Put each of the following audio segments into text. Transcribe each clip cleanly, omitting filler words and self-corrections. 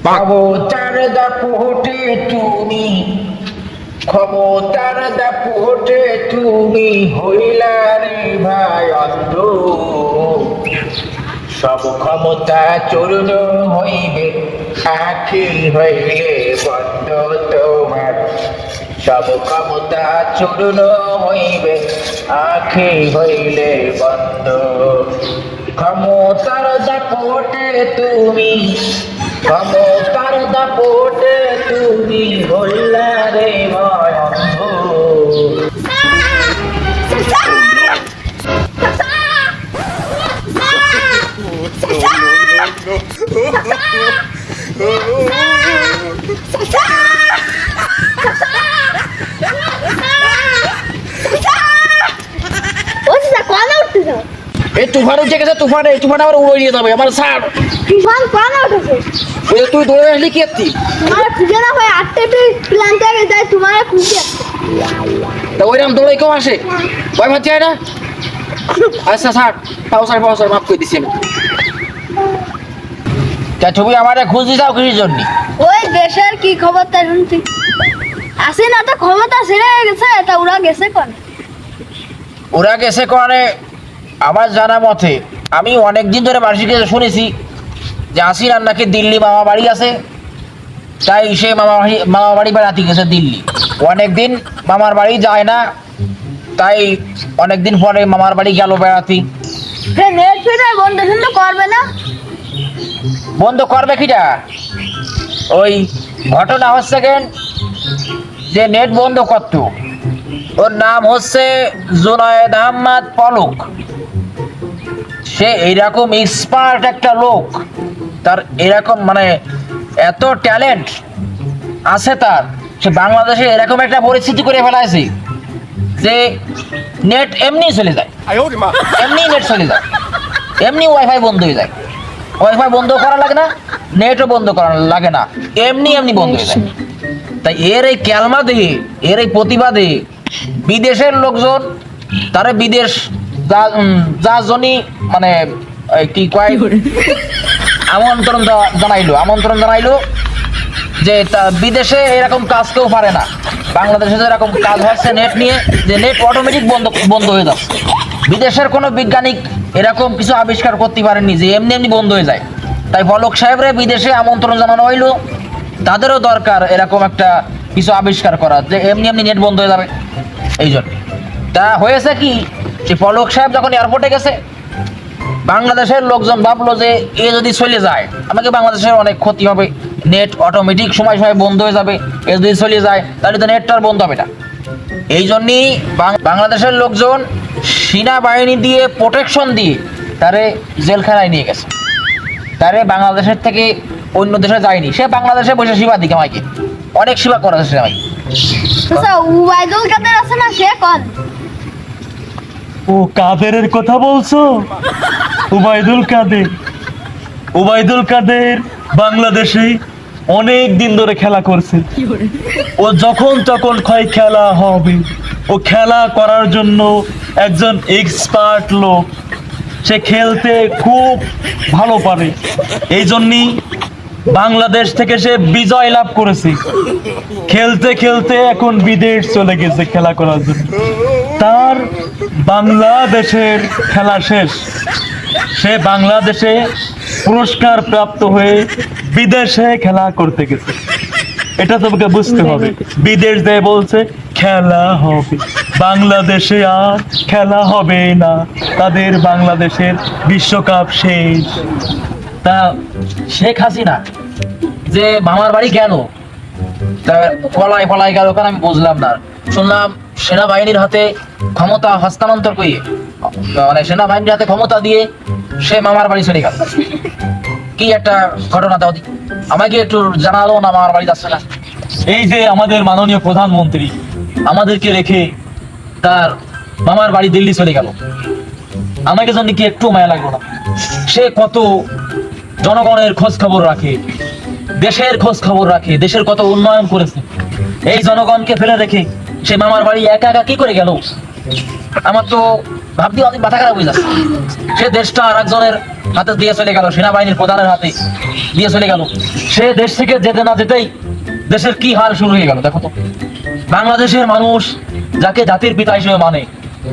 ক্ষমতার দাপটে তুমি ক্ষমতার দাপটে তুমি হইলা রে ভাই অন্ধ, সব ক্ষমতা চূর্ণ হইবে আখি হইলে বন্ধ তোমার, সব ক্ষমতা চূর্ণ হইবে আখি হইলে বন্ধ। ক্ষমতার দাপটে তুমি ক্ষমতার দাপটে তুমি হইলা রে ভয় অন্ধ। এই তুফান উঠে গেছে, তুফানে তুফান আবার উড়ে নিয়ে যাবে আমার স্যার। তুফান কোন উঠেছে? ওই তুই দৌড়ে আসলি কি এত্তি? তোমার খুঁজে না হয় আটটা প্ল্যান থেকে যায় তোমার খুঁজে। তা ওইরকম দৌড়ে কেউ আসে? ভয় পাচ্ছি না? আচ্ছা স্যার, পাও স্যার মাফ করে দিছি আমি। তা তুমি আমারে খুঁজি যাও কিসের জন্য? ওই দেশের কি খবর তাই শুনছি। আসে না তো ক্ষমতা ছেড়ে গেছে, তা ওরা গেছে কোন? ওরা গেছে কোনে? আমার জানা মতে আমি অনেকদিন ধরে মানুষের কাছে শুনেছি যে আসির নাকি দিল্লি মামা বাড়ি আছে, তাই সে মামা বাড়ি বেড়াতে গেছে দিল্লি। অনেকদিন মামার বাড়ি যায় না, তাই অনেকদিন পরে মামার বাড়ি গেল বেড়াতে। নেট ফিটার বন্ধ করবে না? বন্ধ করবে কিটা? ওই ঘটনা হচ্ছে কেন যে নেট বন্ধ করত, ওর নাম হচ্ছে জুনায়েদ আহমদ পলক। সে এইরকম এক্সপার্ট একটা লোক, তার এরকম মানে এত ট্যালেন্ট আছে তার, সে বাংলাদেশে এরকম একটা পরিস্থিতি করে ফেলাইছে যে নেট এমনি চলে যায়, এমনি নেট চলে যায়, এমনি ওয়াইফাই বন্ধ হয়ে যায়। ওয়াইফাই বন্ধ করা লাগে না, নেটও বন্ধ করা লাগে না, এমনি এমনি বন্ধ হয়ে যায়। তাই এর এই ক্যালমা দিয়ে, এর এই প্রতিবাদে বিদেশের লোকজন তারা বিদেশ যার জনই মানে কি কয় আমন্ত্রণ জানাইলো যে বিদেশে এরকম কাজ কেউ পারে না, বাংলাদেশে এরকম কাজ হচ্ছে নেট নিয়ে, যে নেট অটোমেটিক বন্ধ হয়ে যাচ্ছে। বিদেশের কোনো বৈজ্ঞানিক এরকম কিছু আবিষ্কার করতে পারেননি যে এমনি এমনি বন্ধ হয়ে যায়। তাই পলক সাহেবরে বিদেশে আমন্ত্রণ জানানো হইলো, তাদেরও দরকার এরকম একটা কিছু আবিষ্কার করা যে এমনি এমনি নেট বন্ধ হয়ে যাবে। এই জন্য তা হয়েছে কি, যে পলক সাহেব যখন এয়ারপোর্টে গেছে, বাংলাদেশের লোকজন ভাবলো যে এ যদি চলে যায় আমাকে বাংলাদেশের অনেক ক্ষতি হবে, নেট অটোমেটিক সময় বন্ধ হয়ে যাবে, এ যদি চলে যায় তাহলে তো নেটটা আর বন্ধ হবে না। এই জন্যই বাংলাদেশের লোকজন সেনাবাহিনী দিয়ে প্রোটেকশন দিয়ে তারে জেলখানায় নিয়ে গেছে। তারে বাংলাদেশের থেকে অন্য দেশে যায়নি, সে বাংলাদেশে বসে সেবা দিকে আমাকে অনেক সেবা করেছে আমাকে। আচ্ছা ওবাইদুল কাদের আছে না, সে কোন? ও কাদেরের কথা বলছো? উবাইদুল কাদের বাংলাদেশে অনেক দিন ধরে খেলা করছে। ও যখন তখন খেলা হবে, ও খেলা করার জন্য একজন এক্সপার্ট লোক, সে খেলতে খুব ভালো পারে। এই জন্যই বাংলাদেশ থেকে সে বিজয় লাভ করেছে। খেলতে খেলতে এখন বিদেশ চলে গেছে খেলা করার জন্য। তার বাংলাদেশের খেলা শেষ, সে বাংলাদেশে পুরস্কার প্রাপ্ত হয়ে বিদেশে খেলা করতে গেছে। এটা তোমাকে বুঝতে হবে। বিদেশ দিয়ে বলছে খেলা হবে, বাংলাদেশে আর খেলা হবে না, তাদের বাংলাদেশের বিশ্বকাপ শেষ। তা শেখ হাসিনা যে মামার বাড়ি গেল, তা পলাই গেল কারণ আমি বুঝলাম না। শুনলাম সেনাবাহিনীর হাতে ক্ষমতা হস্তান্তর করে, মানে সেনাবাহিনীর হাতে ক্ষমতা দিয়ে সে মামার বাড়ি চলে গেল। কি একটা ঘটনা, দাও আমাকে একটু জানালো না মামার বাড়ি যাচ্ছে না। এই যে আমাদের মাননীয় প্রধানমন্ত্রী আমাদেরকে রেখে তার মামার বাড়ি দিল্লি চলে গেল, আমাকে জন্য কি একটু মায়া লাগলো না? সে কত জনগণের খোঁজ খবর রাখে, দেশের খোঁজ খবর রাখে, দেশের কত উন্নয়ন করেছে। এই জনগণকে ফেলে রেখে সে মামার বাড়ি একা একা কি করে গেল? আমার তো ভাবতে অনেক মাথা খারাপ হয়ে যাচ্ছে। সে দেশটা আর একজনের হাতে দিয়ে চলে গেল, সেনাবাহিনীর প্রধানের হাতে দিয়ে চলে গেল। সে দেশ থেকে যেতে না যেতেই দেশের কি হাল শুরু হয়ে গেল দেখো তো। বাংলাদেশের মানুষ যাকে জাতির পিতা হিসেবে মানে,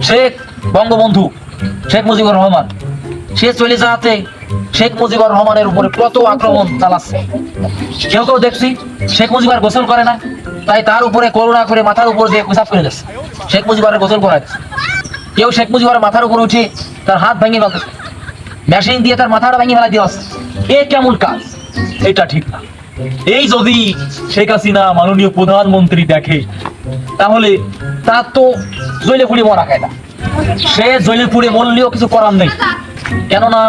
শেখ বঙ্গবন্ধু শেখ মুজিবুর রহমান, সে চলে যাতে শেখ মুজিবুর রহমানের উপরে কত আক্রমণ চালাচ্ছে। কেউ কেউ দেখছি শেখ মুজিবুর গোসল করে না, তাই তার উপরে করুণা করে মাথার উপর দিয়ে পেশাব করে দিচ্ছে, শেখ মুজিবুরের গোসল করায় দিচ্ছে। কেউ শেখ মুজিবুরের মাথার উপর উঠে তার হাত ভেঙে ফেলতেছে, মেশিন দিয়ে তার মাথাটা ভেঙে ফেলা দিয়ে আসছে। এ কেমন কাজ? এটা ঠিক না। এই যদি শেখ হাসিনা মাননীয় প্রধানমন্ত্রী দেখে, তাহলে তার তো জইলে পুড়ে মরা কায়দা। সে জইলে পুড়ে মরলেও কিছু করার নেই, কেননা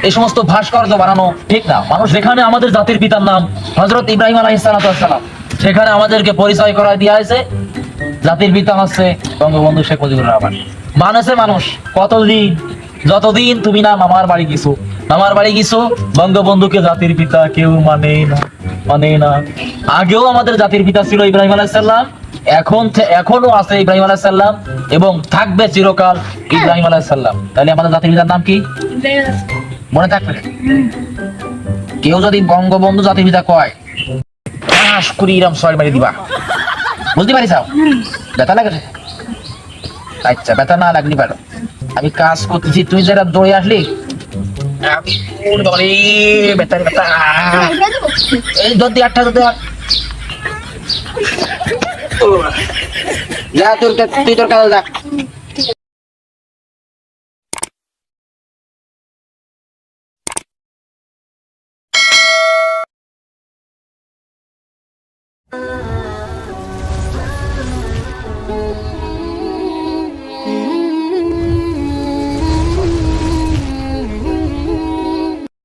এই সমস্ত ভাস্কর্য বানানো ঠিক না। মানুষ যেখানে আমাদের জাতির পিতার নাম হযরত ইব্রাহিম আলাইহিস সালাম, সেখানে আমাদেরকে পরিচয় করায় দেওয়া হয়েছে জাতির পিতা হচ্ছে বঙ্গবন্ধু শেখ মুজিবুর রহমান। মানুষে মানুষ কতদিন, যতদিন তুমি না মামার বাড়ি গেছো, বঙ্গবন্ধুকে জাতির পিতা কেউ মানে না। আগেও আমাদের জাতির পিতা ছিল ইব্রাহিম আলাইহিস সালাম, এখনো আছে ইব্রাহিম আলাইহিস সালাম এবং থাকবে চিরকাল ইব্রাহিম আলাইহিস সালাম। তাহলে আমাদের জাতির পিতার নাম কি মনে থাকবে? কেউ যদি বঙ্গবন্ধু জাতির পিতা কয়, কুড়িরাম ছয় মারি দিবা, বুঝতে পারিস? ব্যথা লাগে? আচ্ছা, ব্যথা না লাগলি পারো, আমি কাজ করতেছি, তুই যারা দৌড়ে আসলি ব্যথা ব্যথা, এই যদি 8টা যা তুই তোর কাজ যা।